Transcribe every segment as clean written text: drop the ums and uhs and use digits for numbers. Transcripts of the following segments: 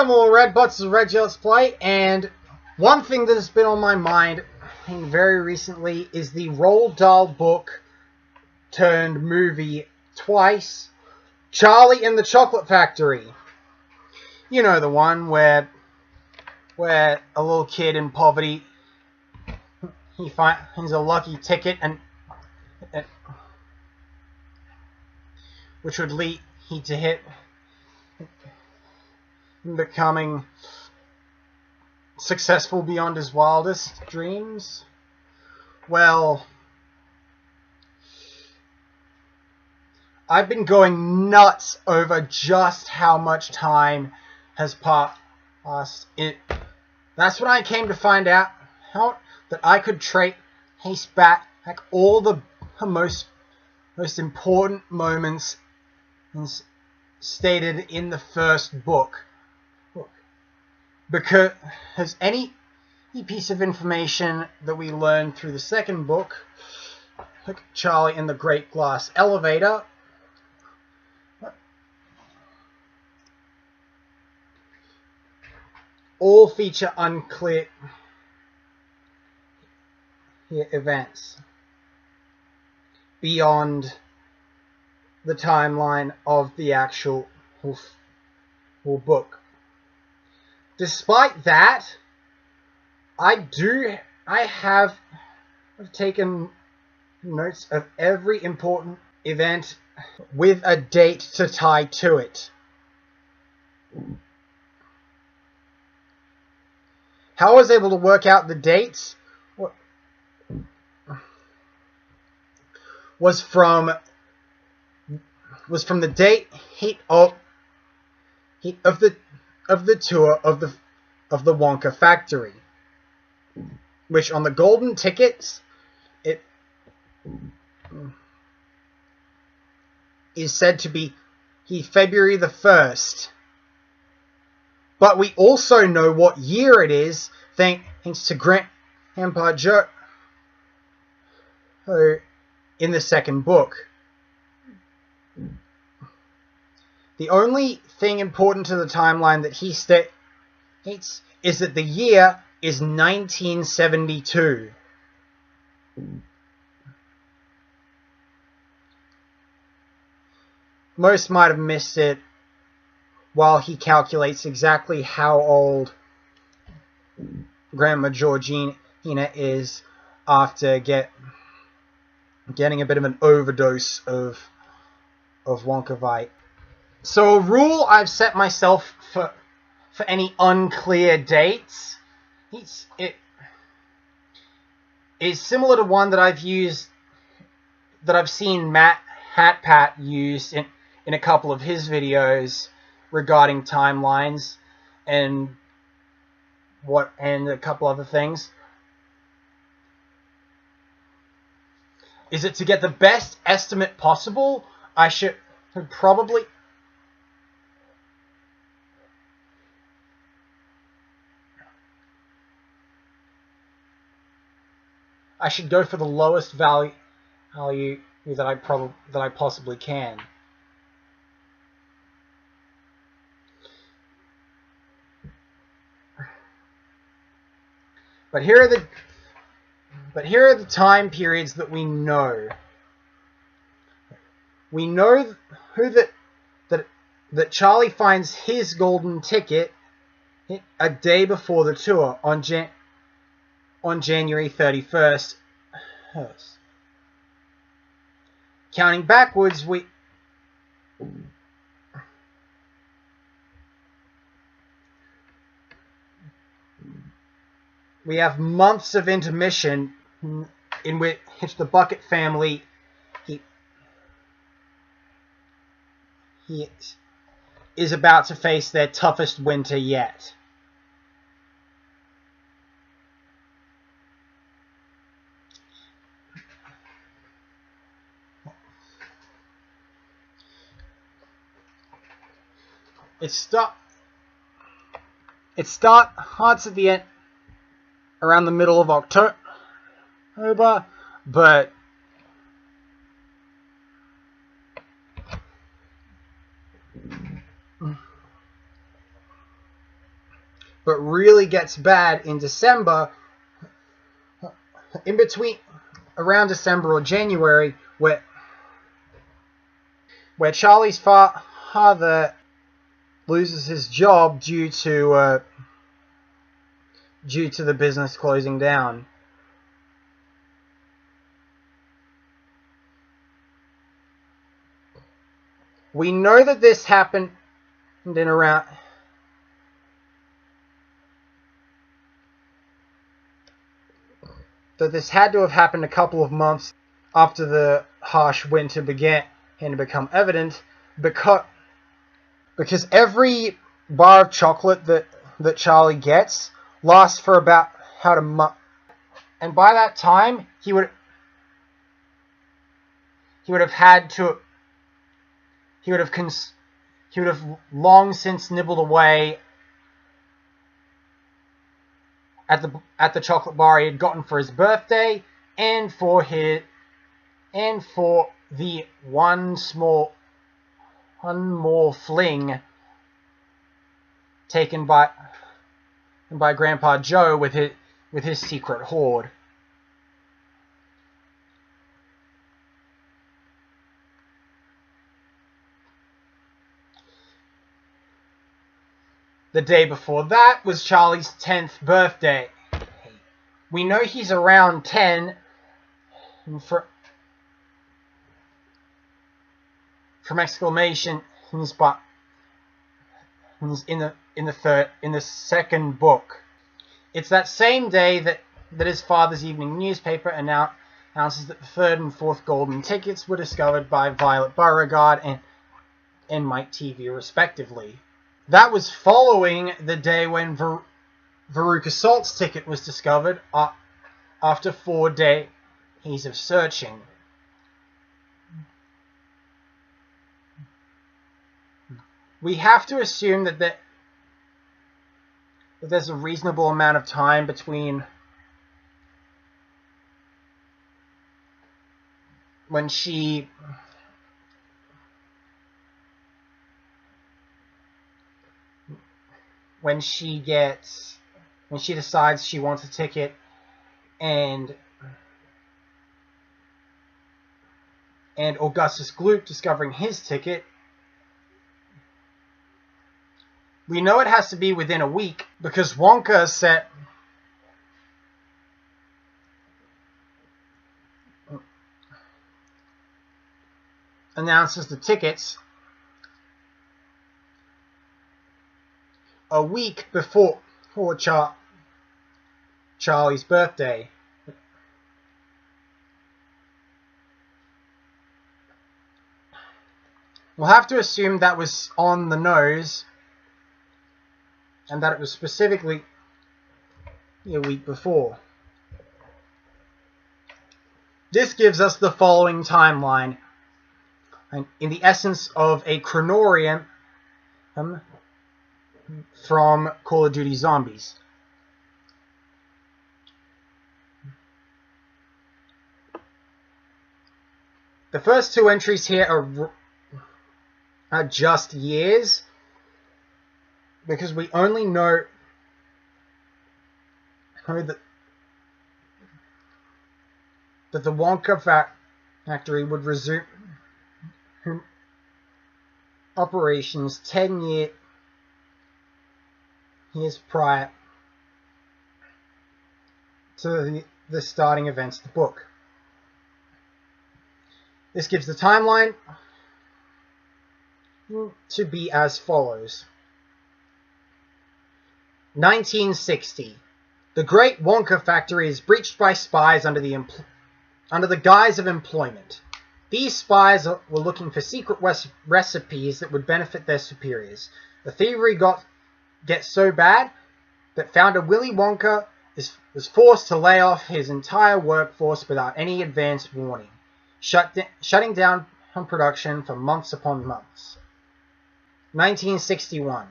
more Red Bots' Red Let's Play, and one thing that has been on my mind very recently is the Roald Dahl book turned movie twice, Charlie and the Chocolate Factory. You know, the one where a little kid in poverty, he finds a lucky ticket and which would lead to him becoming successful beyond his wildest dreams. Well, I've been going nuts over just how much time has passed. That's when I came to find out that I could trace back all the most important moments stated in the first book. Because any piece of information that we learn through the second book, like Charlie and the Great Glass Elevator, all feature unclear events beyond the timeline of the actual book. Despite that, I have taken notes of every important event with a date to tie to it. How I was able to work out the dates was from the date of the tour of the Wonka factory, which on the golden tickets it is said to be February the 1st. But we also know what year it is thanks to Grandpa Joe in the second book. The only thing important to the timeline that he states is that the year is 1972. Most might have missed it while he calculates exactly how old Grandma Georgina is after getting a bit of an overdose of Wonkavite. So a rule I've set myself for any unclear dates is similar to one that I've seen Matt Hatpat use in a couple of his videos regarding timelines and a couple other things. Is it to get the best estimate possible? I should probably go for the lowest value that I possibly can. But here are the time periods that we know. We know that Charlie finds his golden ticket a day before the tour on January 31st. Counting backwards, we have months of intermission in which the Bucket family he is about to face their toughest winter yet. It starts at the end, around the middle of October, but but really gets bad in December, in between, around December or January, where Charlie's father loses his job due to the business closing down. We know that this happened in around this had to have happened a couple of months after the harsh winter began to become evident, because every bar of chocolate that Charlie gets lasts for about a month, and by that time he would have long since nibbled away at the chocolate bar he had gotten for his birthday, and for the one more fling taken by Grandpa Joe with his secret hoard. The day before that was Charlie's 10th birthday. We know he's around 10 from exclamation in the second book. It's that same day that his father's evening newspaper announces that the third and fourth golden tickets were discovered by Violet Beauregard and Mike TV, respectively. That was following the day when Veruca Salt's ticket was discovered after 4 days of searching. We have to assume that there's a reasonable amount of time between when she decides she wants a ticket and Augustus Gloop discovering his ticket. We know it has to be within a week because Wonka announces the tickets a week before Charlie's birthday. We'll have to assume that was on the nose and that it was specifically a week before. This gives us the following timeline, and in the essence of a chronorium from Call of Duty Zombies. The first two entries here are just years, because we only know that the Wonka factory would resume operations 10 years prior to the starting events of the book. This gives the timeline to be as follows. 1960. The Great Wonka Factory is breached by spies under the guise of employment. These spies were looking for secret recipes that would benefit their superiors. The thievery gets so bad that founder Willy Wonka was forced to lay off his entire workforce without any advance warning, shutting down production for months upon months. 1961.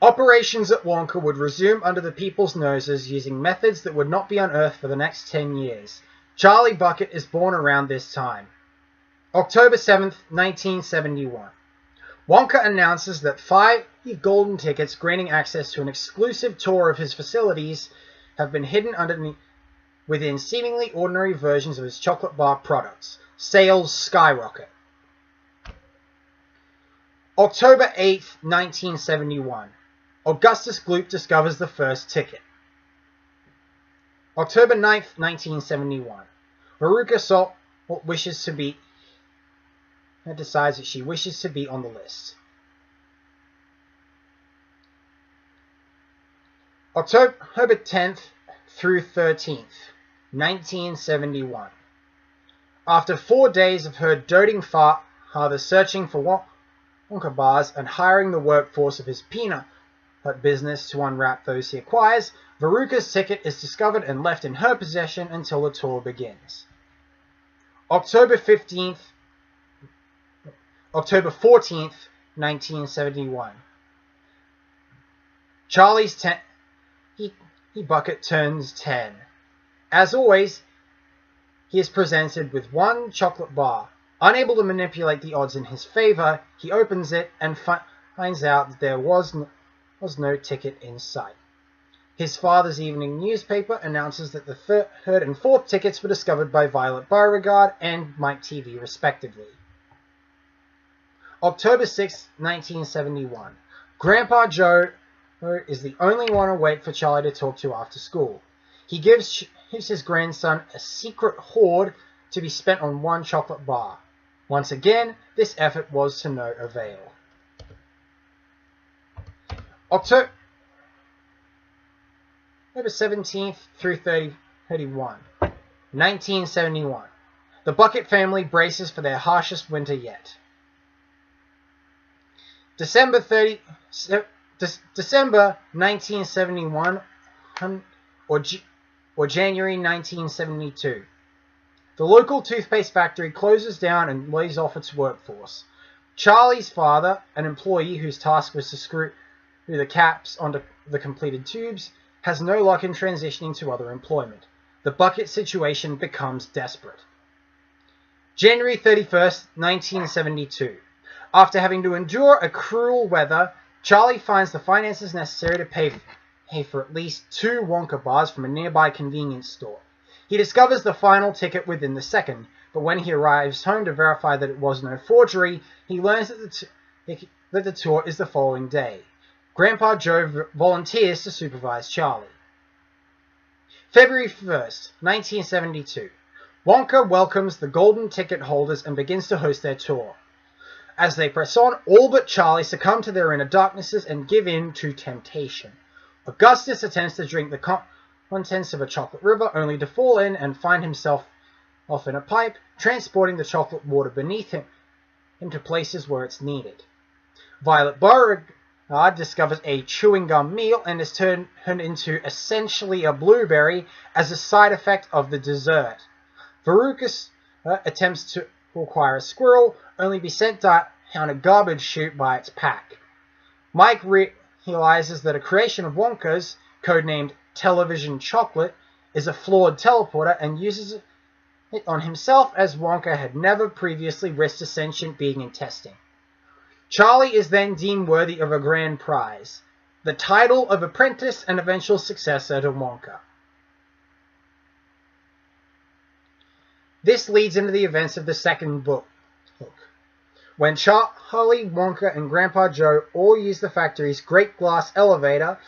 Operations at Wonka would resume under the people's noses using methods that would not be unearthed for the next 10 years. Charlie Bucket is born around this time. October 7th, 1971. Wonka announces that 5 golden tickets granting access to an exclusive tour of his facilities have been hidden within seemingly ordinary versions of his chocolate bar products. Sales skyrocket. October 8th, 1971. Augustus Gloop discovers the first ticket. October 9th, 1971. Veruca Salt decides that she wishes to be on the list. October 10th through 13th, 1971. After 4 days of her doting father searching for Wonka bars and hiring the workforce of his peanut business to unwrap those he acquires, Veruca's ticket is discovered and left in her possession until the tour begins. October 14th, 1971. Charlie's bucket turns 10. As always, he is presented with one chocolate bar. Unable to manipulate the odds in his favor, he opens it and finds out that there was no ticket in sight. His father's evening newspaper announces that the third and fourth tickets were discovered by Violet Beauregard and Mike TV, respectively. October 6, 1971. Grandpa Joe is the only one awake for Charlie to talk to after school. He gives his grandson a secret hoard to be spent on one chocolate bar. Once again, this effort was to no avail. October 17th through 31, 1971. The Bucket family braces for their harshest winter yet. December 1971 or January 1972. The local toothpaste factory closes down and lays off its workforce. Charlie's father, an employee whose task was to screw the caps onto the completed tubes, has no luck in transitioning to other employment. The Bucket situation becomes desperate. January 31st, 1972. After having to endure a cruel weather, Charlie finds the finances necessary to pay for at least 2 Wonka bars from a nearby convenience store. He discovers the final ticket within the second, but when he arrives home to verify that it was no forgery, he learns that the tour is the following day. Grandpa Joe volunteers to supervise Charlie. February 1st, 1972. Wonka welcomes the golden ticket holders and begins to host their tour. As they press on, all but Charlie succumb to their inner darknesses and give in to temptation. Augustus attempts to drink the contents of a chocolate river, only to fall in and find himself off in a pipe, transporting the chocolate water beneath him into places where it's needed. Violet Beauregard discovers a chewing gum meal and is turned into essentially a blueberry as a side effect of the dessert. Veruca attempts to acquire a squirrel, only be sent down a garbage chute by its pack. Mike realizes that a creation of Wonka's, codenamed Television Chocolate, is a flawed teleporter and uses it on himself, as Wonka had never previously risked a sentient being in testing. Charlie is then deemed worthy of a grand prize, the title of apprentice and eventual successor to Wonka. This leads into the events of the second book, when Charlie, Wonka, and Grandpa Joe all use the factory's great glass elevator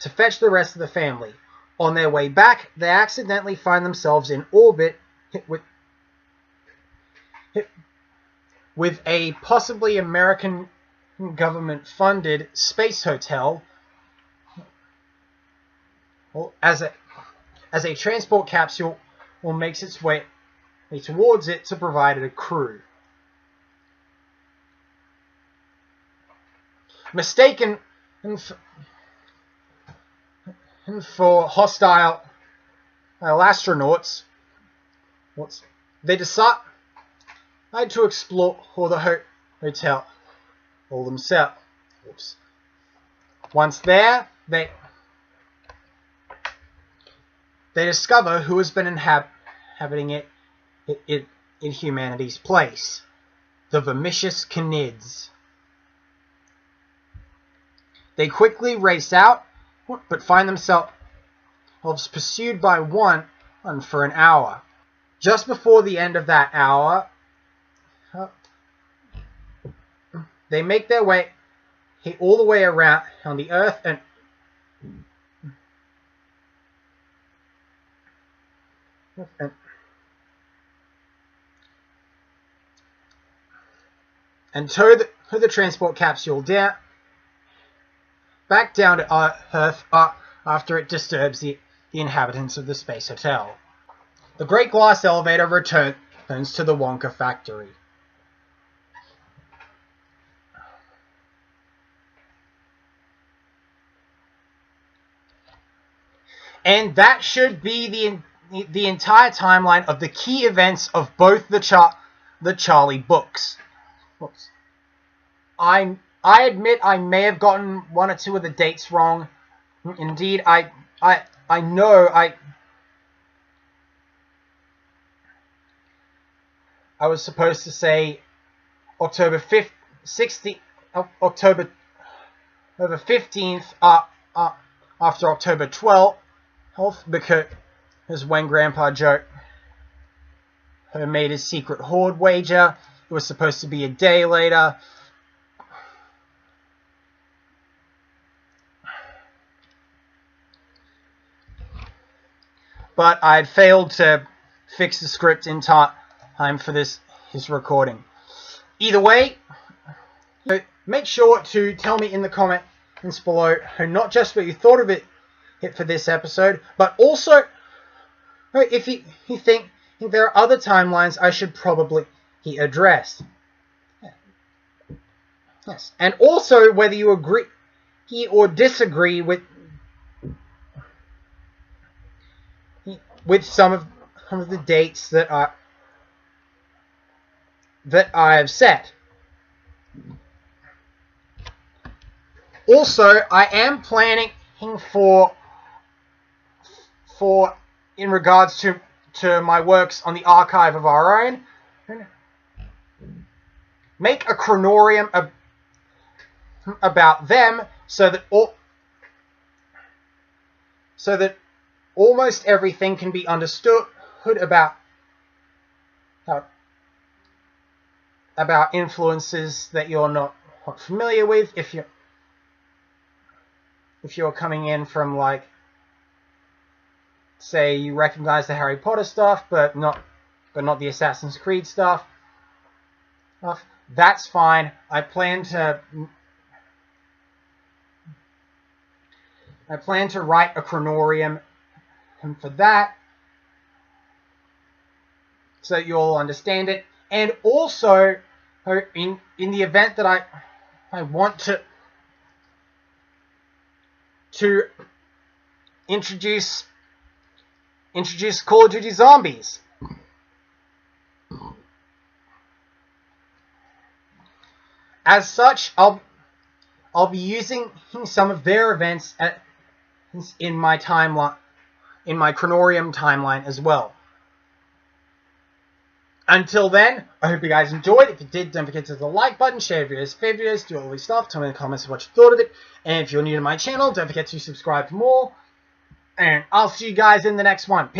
to fetch the rest of the family. On their way back, they accidentally find themselves in orbit with a possibly American government-funded space hotel as a transport capsule makes its way towards it to provide a crew. Mistaken for hostile astronauts, they decide to explore the hotel all themselves. Once there, they discover who has been inhabiting it in humanity's place: the Vermicious Canids. They quickly race out, but find themselves pursued by one for an hour. Just before the end of that hour, they make their way all the way around on the Earth and tow the transport capsule back down to Earth after it disturbs the inhabitants of the Space Hotel. The Great Glass Elevator returns to the Wonka factory. And that should be the entire timeline of the key events of both the Charlie books. Oops. I admit I may have gotten one or two of the dates wrong. Indeed, I know I was supposed to say October 15th after October 12th, because when Grandpa Joe made his secret hoard wager, it was supposed to be a day later. But I had failed to fix the script in time for his recording. Either way, make sure to tell me in the comments below not just what you thought of it for this episode, but also if you think there are other timelines I should probably address. Yes, and also whether you agree or disagree with some of the dates that I have set. Also, I am planning for in regards to my works on the Archive of Our Own, make a chronorium about them so that almost everything can be understood about influences that you're not familiar with if you're coming in from, like, say you recognize the Harry Potter stuff but not the Assassin's Creed stuff. That's fine. I plan to write a chronorium for that so that you'll understand it. And also, in the event that I want to introduce Call of Duty Zombies. As such, I'll be using some of their events in my timeline, in my chronorium timeline as well. Until then, I hope you guys enjoyed. If you did, don't forget to hit the like button, share videos, favorite videos, do all this stuff. Tell me in the comments what you thought of it. And if you're new to my channel, don't forget to subscribe for more. And I'll see you guys in the next one. Peace.